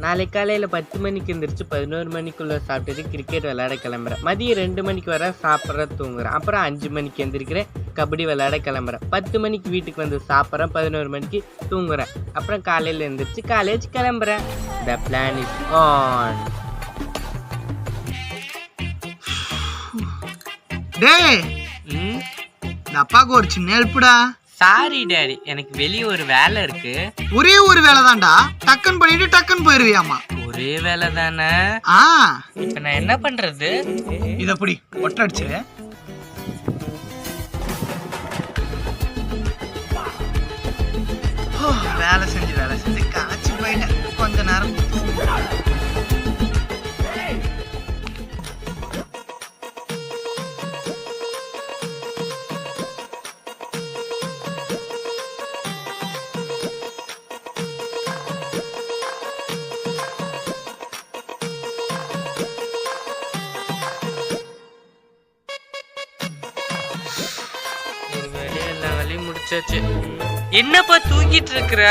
நாளைக்கு காலையில் 10 மணிக்கு எந்திரிச்சு 11 மணிக்குள்ளே சாப்பிட்டுட்டு கிரிக்கெட் விளையாட கிளம்புறேன். மதியம் 2 மணிக்கு வர சாப்பிட்ற தூங்குறேன். அப்புறம் 5 மணிக்கு எந்திரிக்கிறேன், கபடி விளையாட கிளம்புறேன். 10 மணிக்கு வீட்டுக்கு வந்து சாப்பிட்றேன், 11 மணிக்கு தூங்குறேன். அப்புறம் காலையில் எந்திரிச்சு காலேஜ் கிளம்புறேன். The plan is on. டேய், இந்த அப்பாவுக்கு ஒரு சின்ன ஹெல்ப்டா. சாரி டேடி, எனக்கு வெளியே ஒரு வேலை இருக்கு. ஒரே ஒரு வேலை தான்டா, டக்குன்னு பண்ணிட்டு டக்குன்னு போயிருவியாமா. ஒரே வேலை தானே? இப்ப நான் என்ன பண்றது? இத புடி, ஒட்ட அடிச்சு. வேலை செஞ்சு காய்ச்சி போயிட்டேன். கொஞ்ச நேரம் முடிச்சாச்சு. என்னப்பா தூங்கிட்டு இருக்கிற?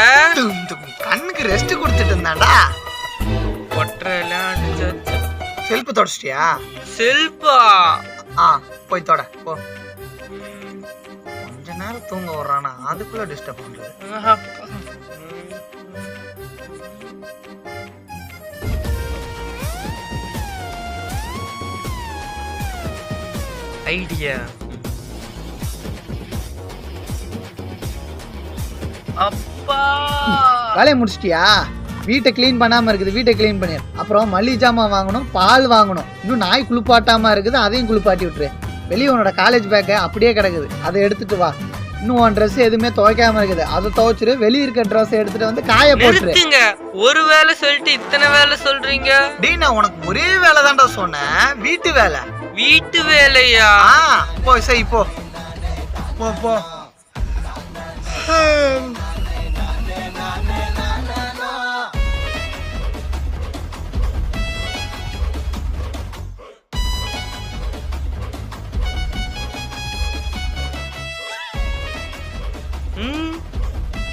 கண்ணுக்கு ரெஸ்ட் கொடுத்துட்டு இருந்தாடா. ஒட்டரெல்லாம் அடிச்சாச்சு. செல்ஃப் தொடச்சிட்டியா? செல்ஃபா? போய் தொட போ. கொஞ்ச நேரம் தூங்க வர்றானா, அதுக்குள்ள டிஸ்டர்ப் பண்றது. ஐடியா. அப்பா, வேலையை முடிச்சிட்டியா? வீட்டை கிளீன் பண்ணாம இருக்குது, வீட்டை கிளீன் பண்ணிடு. அப்புறம் மல்லிகை ஜாமான் வாங்கணும், பால் வாங்கணும். இன்னும் நாய் குளிப்பாட்டாம இருக்குது, அதையும் குளிப்பாட்டி விட்டுரு. வெளியே உன்னோட காலேஜ் பேக்கை அப்படியே கிடக்குது, அதை எடுத்துட்டு வா. இன்னும் உன் ட்ரெஸ் எதுவுமே துவைக்காம இருக்குது, அதை துவைச்சிரு. வெளியே இருக்க ட்ரெஸ் எடுத்துட்டு வந்து காய போட்டுருங்க. ஒரு வேலை சொல்லிட்டு இத்தனை வேலை சொல்றீங்க? டேய், நான் உனக்கு ஒரே வேலை தான்டா சொன்னேன், வீட்டு வேலை. வீட்டு வேலையா? போ செய், போ போ போ.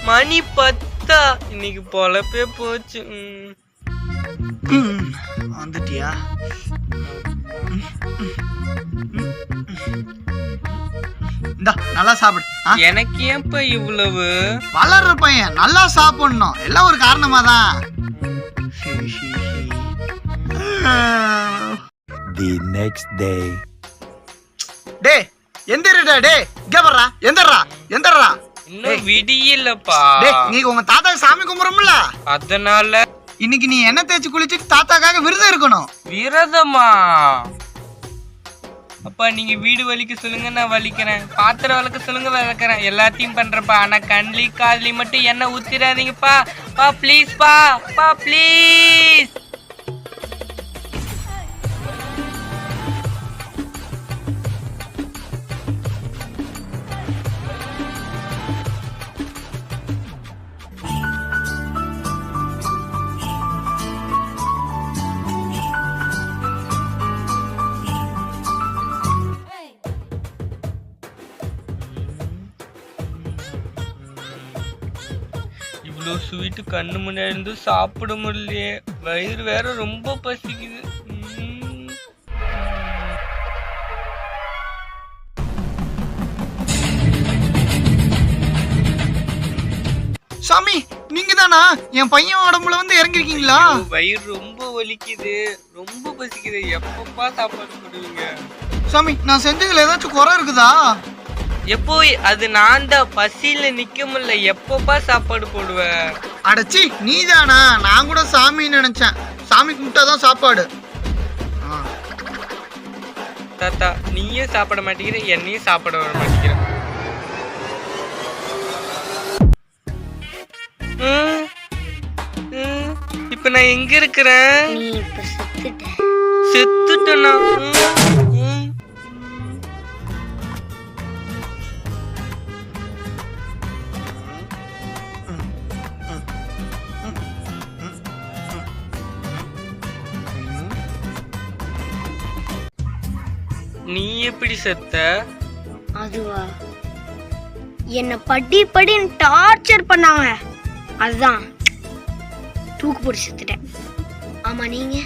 மணி 10. இன்னைக்கு பொழப்பே போச்சு. வந்துட்டியா? நல்லா சாப்பிடு. எனக்கு ஏன்பா இவ்வளவு? வளர்ற பையன் நல்லா சாப்பிடணும், எல்லாம் ஒரு காரணமா தான். The next day. டே எந்திரடா, டே இங்க வர்றா, எந்திரடா. இன்னும் விடியலப்பா. டேய், நீ உங்க தாத்தா சாமி கும்பிடுறோம்ல, அதனால இன்னைக்கு நீ எண்ணெய் தேய்ச்சி குளிச்சு தாத்தாக்காக விரதம் இருக்கணும். விரதமா? அப்பா, நீங்க வீடு வலிக்க சொல்லுங்க, நான் வலிக்கிறேன். பாத்திரம் வளர்க்க சொல்லுங்க, வளர்க்குறேன். எல்லாத்தையும் பண்றப்பா. ஆனா கண்லி காலி மட்டும் எண்ணெய் ஊத்திராதீங்கப்பா. பா ப்ளீஸ், பா ப்ளீஸ். இவ்வளோ ஸ்வீட்டு கண்ணு முன்னாடி இருந்து சாப்பிட முடியலையே. வயிறு வேற ரொம்ப பசிக்குது. சாமி, நீங்க தானா? என் பையன் உடம்புல வந்து இறங்கிருக்கீங்களா? வயிறு ரொம்ப வலிக்குது, ரொம்ப பசிக்குது. எப்பப்பா சாப்பாடு போடுவீங்க? சாமி, நான் செஞ்சதுல ஏதாச்சும் குறை இருக்குதா? எப்போ? அது நான் தான். பசியில நிக்க முடியல. எப்பப்பா சாப்பாடு போடுவ? அடச்சி, நீ தானா? நான் கூட சாமின்னு நினைச்சேன். சாமி கும்பிட்டாதான் சாப்பாடு. தாத்தா, நீயும் சாப்பிட மாட்டேங்கிற, என்னையும் சாப்பிட வர மாட்டேங்கிற. இப்ப நான் எங்க இருக்கிறேன்? செத்துட்டேனா? நீ எப்படி செத்த? அதுவா, என்ன படின்னு டார்ச்சர் பண்ணாங்க, அதுதான் தூக்கு போட்டு செத்துட்டேன். ஆமா நீங்க?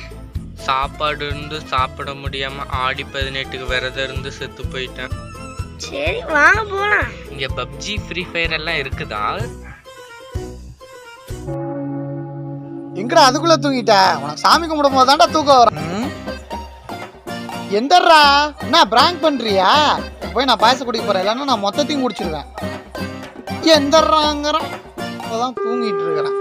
சாப்பாடு இருந்து சாப்பிட முடியாம ஆடி 18க்கு விரதம் இருந்து செத்து போயிட்டேன். சரி வாங்க போலாம். இங்க பப்ஜி ஃப்ரீ ஃபயர் எல்லாம் இருக்குதா? எங்கடா அதுக்குள்ள தூங்கிட்ட? உனக்கு சாமி கும்பிடும் போது தான்டா தூக்கம் வரும். எந்தர்றா என்ன பிராங்க் பண்றியா? போய் நான் பாயசம் குடிக்க போறேன், இல்லைன்னா நான் மொத்தத்தையும் குடிச்சிருவேன். எந்தர்றாங்கிறான், இப்போதான் தூங்கிட்டு இருக்கிறேன்.